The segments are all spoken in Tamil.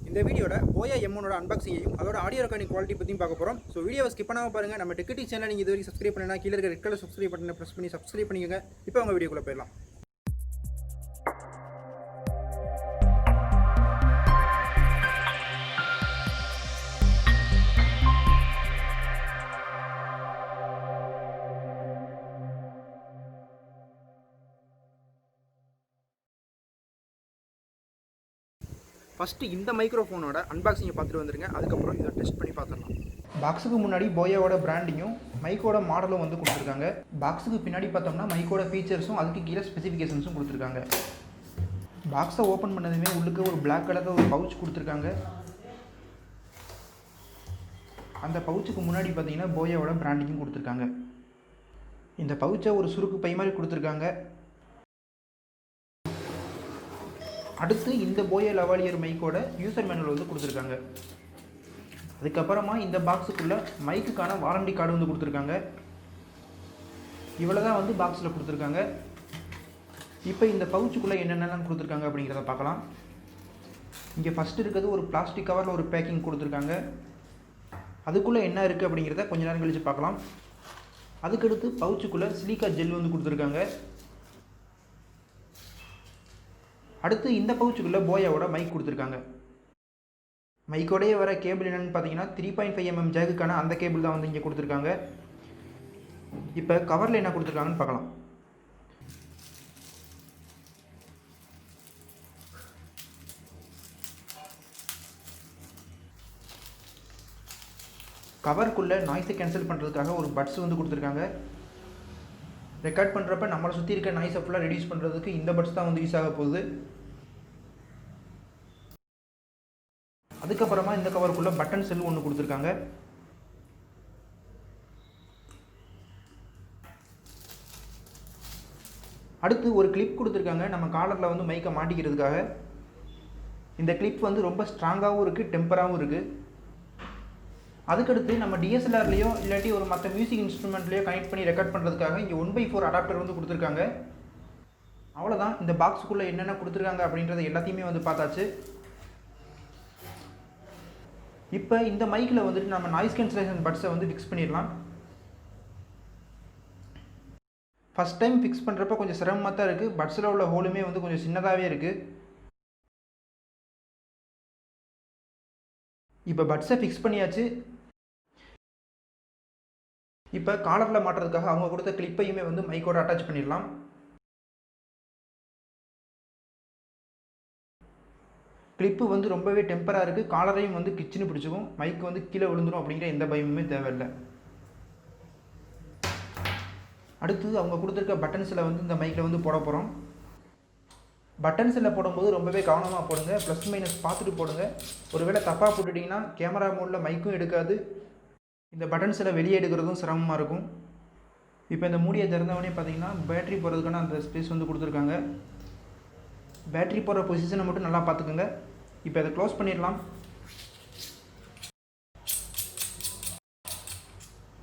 இந்த வீடியோட BOYA M1 அன்பாக்சிங்கையும் அதோட ஆடியோ ரெக்கார்டிங் குவாலிட்டி பற்றியும் பார்க்க போகிறோம். ஸோ வீடியோவை ஸ்கிப் பண்ணாமல் பாருங்கள். நம்ம டெக் சேனல் நீங்கள் இது வரைக்கும் சப்ஸ்கிரைப் பண்ணலாம், கீழே இருக்க ரெட் கலர் சப்ஸ்கிரைப் பட்டனை ப்ரெஸ் பண்ணி சப்ஸ்கிரைப் பண்ணிக்கோங்க. இப்போ அவங்க வீடியோக்குள்ளே போயிடலாம். ஃபஸ்ட்டு இந்த மைக்ரோஃபோனோட அன்பாக்சிங்கை பார்த்துட்டு வந்துருங்க. அதுக்கப்புறம் இதை டெஸ்ட் பண்ணி பார்த்துடலாம். பாக்ஸுக்கு முன்னாடி போயாவோட பிராண்டிங்கும் மைக்கோட மாடலும் வந்து கொடுத்துருக்காங்க. பாக்ஸுக்கு பின்னாடி பார்த்தோம்னா மைக்கோட ஃபீச்சர்ஸும் அதுக்கு கீழே ஸ்பெசிஃபிகேஷன்ஸும் கொடுத்துருக்காங்க. பாக்ஸை ஓப்பன் பண்ணதுமே உள்ளுக்கு ஒரு பிளாக் கலரில் ஒரு பவுச் கொடுத்துருக்காங்க. அந்த பவுச்சுக்கு முன்னாடி பார்த்தீங்கன்னா போயாவோட பிராண்டிங்கும் கொடுத்துருக்காங்க. இந்த பவுச்சை ஒரு சுருக்கு பை மாதிரி கொடுத்துருக்காங்க. அடுத்து இந்த BOYA Lavalier மைக்கோட யூசர் மேனுவல் வந்து கொடுத்துருக்காங்க. அதுக்கப்புறமா இந்த பாக்ஸுக்குள்ளே மைக்குக்கான வாரண்டி கார்டு வந்து கொடுத்துருக்காங்க. இவ்வளோ தான் வந்து பாக்ஸில் கொடுத்துருக்காங்க. இப்போ இந்த பவுச்சுக்குள்ளே என்னென்னலாம் கொடுத்துருக்காங்க அப்படிங்கிறத பார்க்கலாம். இங்கே ஃபஸ்ட்டு இருக்கிறது ஒரு பிளாஸ்டிக் கவரில் ஒரு பேக்கிங் கொடுத்துருக்காங்க. அதுக்குள்ளே என்ன இருக்குது அப்படிங்கிறத கொஞ்ச நேரம் கழித்து பார்க்கலாம். அதுக்கடுத்து பவுச்சுக்குள்ளே சிலிக்கா ஜெல் வந்து கொடுத்துருக்காங்க. அடுத்து இந்த பவுச்சுக்குள்ளே போயாவோட மைக் கொடுத்துருக்காங்க. மைக்கோடையே வர கேபிள் என்னென்னு பார்த்தீங்கன்னா 3.5 mm ஜாக்குக்கான அந்த கேபிள் தான் வந்து இங்கே கொடுத்துருக்காங்க. இப்போ கவரில் என்ன கொடுத்துருக்காங்கன்னு பார்க்கலாம். கவருக்குள்ளே நாய்ஸை கேன்சல் பண்ணுறதுக்காக ஒரு பட்ஸ் வந்து கொடுத்துருக்காங்க. ரெக்கார்ட் பண்ணுறப்ப நம்மளை சுற்றி இருக்க நாய்ஸை ஃபுல்லாக ரெடியூஸ் பண்ணுறதுக்கு இந்த பட்ஸ் தான் வந்து யூஸ் ஆக போகுது. அதுக்கப்புறமா இந்த கவருக்குள்ளே பட்டன் செல் ஒன்று கொடுத்துருக்காங்க. அடுத்து ஒரு கிளிப் கொடுத்துருக்காங்க நம்ம காலரில் வந்து மைக்கை மாட்டிக்கிறதுக்காக. இந்த கிளிப் வந்து ரொம்ப ஸ்ட்ராங்காகவும் இருக்குது, டெம்பராகவும் இருக்குது. அதுக்கடுத்து நம்ம DSLRலேயோ இல்லாட்டி ஒரு மற்ற மியூசிக் இன்ஸ்ட்ருமெண்ட்லேயோ கனெக்ட் பண்ணி ரெக்கார்ட் பண்ணுறதுக்காக இங்கே 1/4 அடாப்டர் வந்து கொடுத்துருக்காங்க. அவ்வளோதான், இந்த பாக்ஸுக்குள்ளே என்னென்ன கொடுத்துருக்காங்க அப்படின்றத எல்லாத்தையுமே வந்து பார்த்தாச்சு. இப்போ இந்த மைக்கில் வந்துட்டு நம்ம நாய்ஸ் கேன்சலேஷன் பட்ஸை வந்து ஃபிக்ஸ் பண்ணிடலாம். ஃபஸ்ட் டைம் ஃபிக்ஸ் பண்ணுறப்ப கொஞ்சம் சிரமமாக தான் இருக்குது. பட்ஸில் உள்ள ஹோலுமே வந்து கொஞ்சம் சின்னதாகவே இருக்குது. இப்போ பட்ஸை ஃபிக்ஸ் பண்ணியாச்சு. இப்போ காலரில் மாட்டுறதுக்காக அவங்க கொடுத்த கிளிப்பையுமே வந்து மைக்கோட அட்டாச் பண்ணிடலாம். கிளிப்பு வந்து ரொம்பவே டெம்பராக இருக்குது. காலரையும் வந்து கிச்சின்னு பிடிச்சிக்கும். மைக் வந்து கீழே விழுந்துடும் அப்படிங்கிற எந்த பயமுமே தேவையில்லை. அடுத்து அவங்க கொடுத்துருக்க பட்டன்ஸில் வந்து இந்த மைக்கில் வந்து போட போகிறோம். பட்டன்ஸில் போடும்போது ரொம்பவே கவனமாக போடுங்க. ப்ளஸ் மைனஸ் பார்த்துட்டு போடுங்க. ஒருவேளை தப்பாக போட்டுட்டிங்கன்னா கேமரா மோடில் மைக்கும் எடுக்காது, இந்த பட்டன்ஸில் வெளியே எடுக்கிறதும் சிரமமாக இருக்கும். இப்போ இந்த மூடியை திறந்தவொடனே பார்த்தீங்கன்னா பேட்ரி போடுறதுக்கான அந்த ஸ்பேஸ் வந்து கொடுத்துருக்காங்க. பேட்ரி போடுற பொசிஷனை மட்டும் நல்லா பார்த்துக்குங்க. இப்போ அதை க்ளோஸ் பண்ணிடலாம்.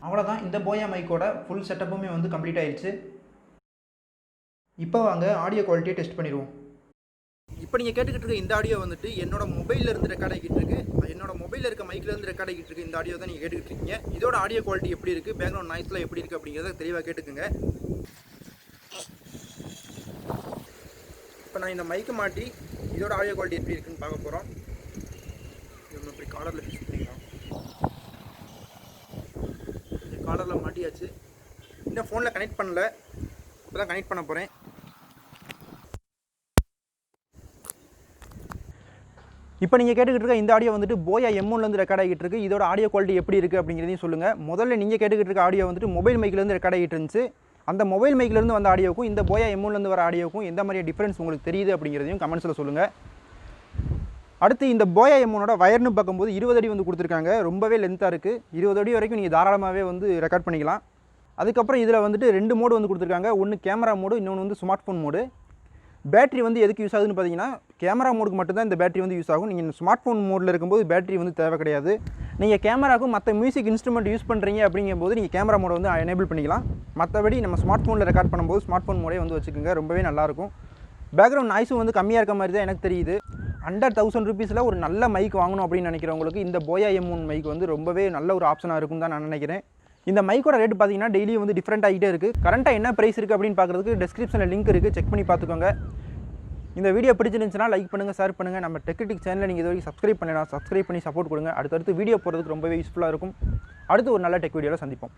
அவ்வளோதான், இந்த BOYA மைக்கோட ஃபுல் செட்டப்புமே வந்து கம்ப்ளீட் ஆயிடுச்சு. இப்போ வாங்க ஆடியோ குவாலிட்டியை டெஸ்ட் பண்ணிடுவோம். இப்போ நீங்கள் கேட்டுக்கிட்டு இருக்க இந்த ஆடியோ வந்துட்டு என்னோட மொபைலில் இருந்து ரெக்கார்ட் ஆகிட்டு இருக்கு. என்னோட மொபைலில் இருக்க மைக்கில் இருந்து ரெக்கார்ட் ஆகிட்டு இருக்கு. இந்த ஆடியோ தான் நீங்கள் கேட்டுக்கிட்டு இருக்கீங்க. இதோட ஆடியோ குவாலிட்டி எப்படி இருக்குது, பேக்ரவுண்ட் நாய்ஸ்லாம் எப்படி இருக்குது அப்படிங்கிறத தெளிவாக கேட்டுக்குங்க. இப்போ நான் இந்த மைக்கு மாட்டி இதோட ஆடியோ குவாலிட்டி எப்படி இருக்குன்னு பார்க்க போகிறோம். இது இப்படி காலரில் ஃபிக்ஸ் பண்ணிக்கலாம். இந்த காலரில் மாட்டியாச்சு. இந்த ஃபோனில் கனெக்ட் பண்ணல, இப்போ தான் கனெக்ட் பண்ண போகிறேன். இப்போ நீங்கள் கேட்டுக்கிட்டு இருக்க இந்த ஆடியோ வந்துட்டு BOYA M1 ரெக்கார்ட் ஆகிட்டு இருக்குது. இதோட ஆடியோ குவாலிட்டி எப்படி இருக்குது அப்படிங்கிறதையும் சொல்லுங்கள். முதல்ல நீங்கள் கேட்டுக்கிட்டு இருக்க ஆடியோ வந்துட்டு மொபைல் மைக்கிலேருந்து ரெக்கார்ட் ஆகிட்டு இருந்துச்சு. அந்த மொபைல் மைக்கிலேருந்து வந்த ஆடியோக்கும் இந்த BOYA M1 வர ஆடியோக்கும் எந்த மாதிரி டிஃப்ரென்ஸ் உங்களுக்கு தெரியுது அப்படிங்கிறதையும் கமெண்ட்ஸில் சொல்லுங்கள். அடுத்து இந்த BOYA M1 வயர்னு பார்க்கும்போது 20 அடி வந்து கொடுத்துருக்காங்க. ரொம்பவே லென்த்தாக இருக்குது. 20 அடி வரைக்கும் நீங்கள் தாராளமாகவே வந்து ரெக்கார்ட் பண்ணிக்கலாம். அதுக்கப்புறம் இதில் வந்துட்டு 2 மோடு வந்து கொடுத்துருக்காங்க. ஒன்று கேமரா மோடு, இன்னொன்று வந்து ஸ்மார்ட் ஃபோன் மோடு. பேட்டரி வந்து எதுக்கு யூஸ் ஆகுதுன்னு பார்த்தீங்கன்னா கேமரா மோடுக்கு மட்டும்தான் இந்த பேட்டரி வந்து யூஸ் ஆகும். நீங்கள் ஸ்மார்ட் ஃபோன் மோடில் இருக்கும்போது பேட்டரி வந்து தேவை கிடையாது. நீங்கள் கேமராவுக்கும் மற்ற மியூசிக் இன்ஸ்ட்ருமெண்ட் யூஸ் பண்ணுறீங்க அப்படிங்கும்போது நீங்கள் கேமரா மோடை வந்து எனேபிள் பண்ணிக்கலாம். மற்றபடி நம்ம ஸ்மார்ட் ஃபோனில் ரெக்கார்ட் பண்ணும்போது ஸ்மார்ட் ஃபோன் மோடே வந்து வச்சுக்கோங்க, ரொம்பவே நல்லாயிருக்கும். பேக்ரவுண்ட் நாய்ஸும் வந்து கம்மியாக இருக்க மாதிரி தான் எனக்கு தெரியுது. அண்டர் 1000 ருபீஸில் ஒரு நல்ல மைக் வாங்கணும் அப்படின்னு நினைக்கிறவங்களுக்கு இந்த BOYA M1 மைக் வந்து ரொம்பவே நல்ல ஒரு ஆப்ஷனாக இருக்கும் தான் நான் நினைக்கிறேன். இந்த மைக்கோட ரேட் பார்த்தீங்கன்னா டெய்லியும் வந்து டிஃப்ரெண்ட் ஆகிட்டே இருக்குது. கரண்ட்டாக என்ன ப்ரைஸ் இருக்குது அப்படின்னு பார்க்குறதுக்கு டிஸ்கிரிப்ஷனில் லிங்க் இருக்குது, செக் பண்ணி பார்த்துக்கோங்க. இந்த வீடியோ பிடிச்சிருந்துச்சுன்னா லைக் பண்ணுங்கள், ஷேர் பண்ணுங்கள். நம்ம டெக்டிக் சேனலை நீங்கள் இது வரைக்கும் சப்ஸ்கிரைப் பண்ணலாம், சப்ஸ்கிரைப் பண்ணி சப்போர்ட் கொடுங்க. அடுத்தடுத்து வீடியோ போகிறதுக்கு ரொம்பவே யூஸ்ஃபுல்லாக இருக்கும். அடுத்து ஒரு நல்ல டெக் வீடியோவில் சந்திப்போம்.